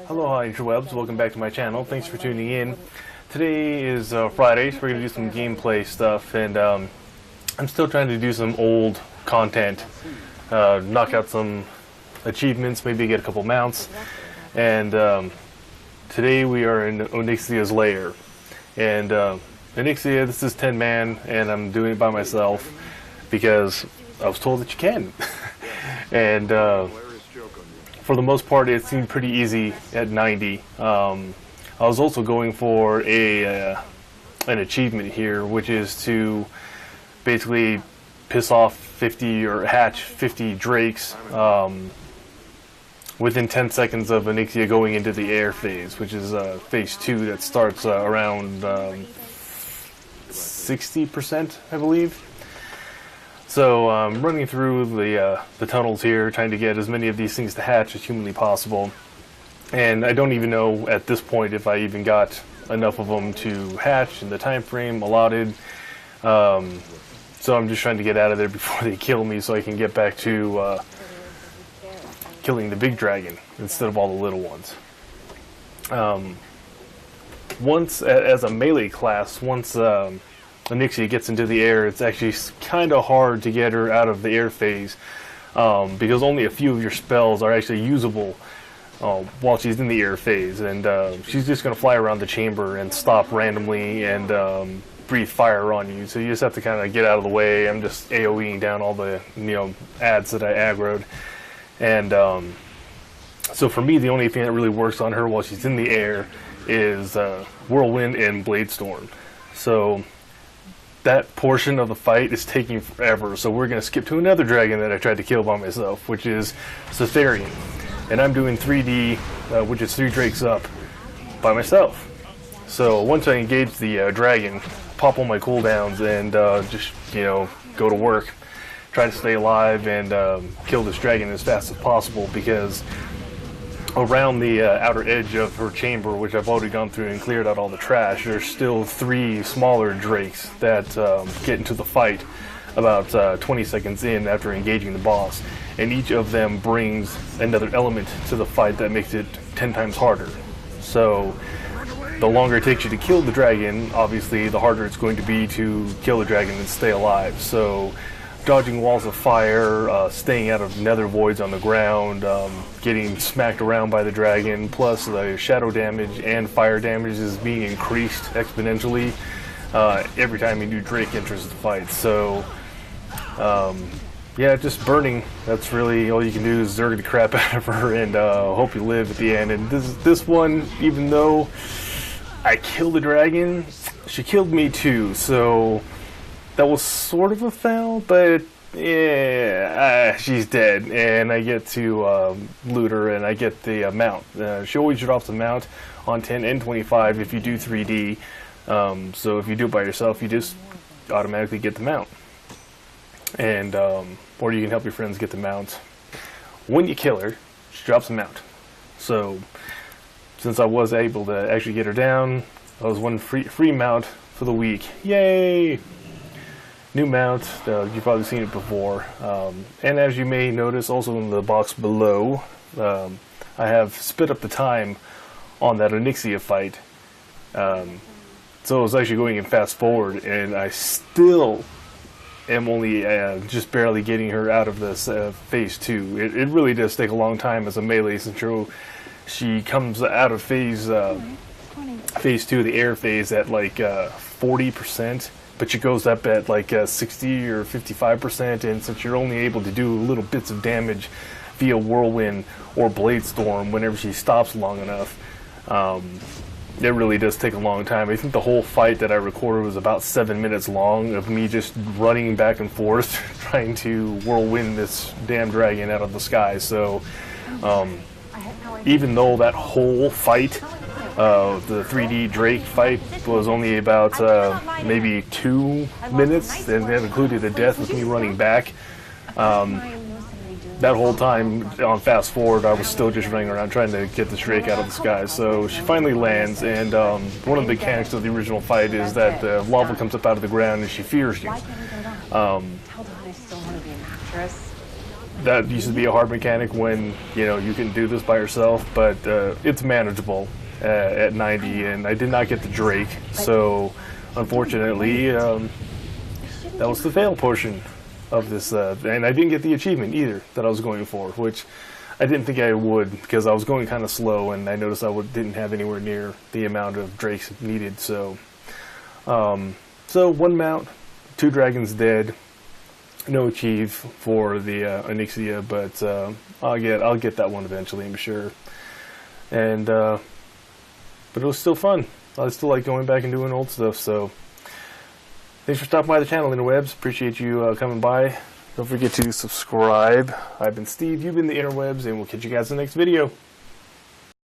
Aloha interwebs, welcome back to my channel. Thanks for tuning in. Today is Friday, so we're going to do some gameplay stuff, and I'm still trying to do some old content, knock out some achievements, maybe get a couple mounts, and today we are in Onyxia's lair. And Onyxia, this is 10-man, and I'm doing it by myself because I was told that you can. And for the most part, it seemed pretty easy at 90. I was also going for an achievement here, which is to basically piss off 50 or hatch 50 drakes within 10 seconds of Onyxia going into the air phase, which is phase 2 that starts around 60%, I believe. So I'm running through the tunnels here, trying to get as many of these things to hatch as humanly possible. And I don't even know at this point if I even got enough of them to hatch in the time frame allotted. So I'm just trying to get out of there before they kill me, so I can get back to killing the big dragon instead of all the little ones. Once, as a melee class, once Onyxia gets into the air, it's actually kind of hard to get her out of the air phase, because only a few of your spells are actually usable while she's in the air phase, and she's just going to fly around the chamber and stop randomly and breathe fire on you, so you just have to kind of get out of the way. I'm just AoEing down all the ads that I aggroed, and so for me, the only thing that really works on her while she's in the air is Whirlwind and Blade Storm. So that portion of the fight is taking forever, so we're going to skip to another dragon that I tried to kill by myself, which is Sartharion. And I'm doing 3D, which is 3 drakes up, by myself. So once I engage the dragon, pop all my cooldowns and just, go to work. Try to stay alive and kill this dragon as fast as possible, because around the outer edge of her chamber, which I've already gone through and cleared out all the trash, there's still 3 smaller drakes that get into the fight about 20 seconds in after engaging the boss, and each of them brings another element to the fight that makes it 10 times harder. So the longer it takes you to kill the dragon, obviously the harder it's going to be to kill the dragon and stay alive. So dodging walls of fire, staying out of nether voids on the ground, getting smacked around by the dragon, plus the shadow damage and fire damage is being increased exponentially every time a new drake enters the fight. So yeah, just burning. That's really all you can do, is zerg the crap out of her and hope you live at the end. And this one, even though I killed the dragon, she killed me too, so that was sort of a fail, but yeah, she's dead, and I get to loot her, and I get the mount. She always drops the mount on 10 and 25 if you do 3D, so if you do it by yourself, you just automatically get the mount. And or you can help your friends get the mount. When you kill her, she drops a mount. So since I was able to actually get her down, I was one free mount for the week. Yay! New mount, you've probably seen it before, and as you may notice also in the box below, I have sped up the time on that Onyxia fight, so I was actually going in fast forward, and I still am only just barely getting her out of this phase 2. It really does take a long time as a melee, since she comes out of phase 2, the air phase, at like 40%. But she goes up at like 60 or 55%, and since you're only able to do little bits of damage via Whirlwind or Blade Storm whenever she stops long enough, it really does take a long time. I think the whole fight that I recorded was about 7 minutes long of me just running back and forth trying to Whirlwind this damn dragon out of the sky. So even though that whole fight, the 3D Drake fight, was only about maybe 2 minutes, and that included a death with me running back. That whole time on fast forward, I was still just running around trying to get this Drake out of the sky. So she finally lands, and one of the mechanics of the original fight is that the lava comes up out of the ground and she fears you. that used to be a hard mechanic when, you know, you can do this by yourself, but it's manageable at 90, and I did not get the Drake, so unfortunately that was the fail portion of this, and I didn't get the achievement either that I was going for, which I didn't think I would, because I was going kind of slow, and I noticed I didn't have anywhere near the amount of Drakes needed. So so one mount, 2 dragons dead, no achieve for the Onyxia, but I'll get that one eventually, I'm sure. And but it was still fun. I still like going back and doing old stuff. So thanks for stopping by the channel, interwebs. Appreciate you coming by. Don't forget to subscribe. I've been Steve, you've been the interwebs, and we'll catch you guys in the next video.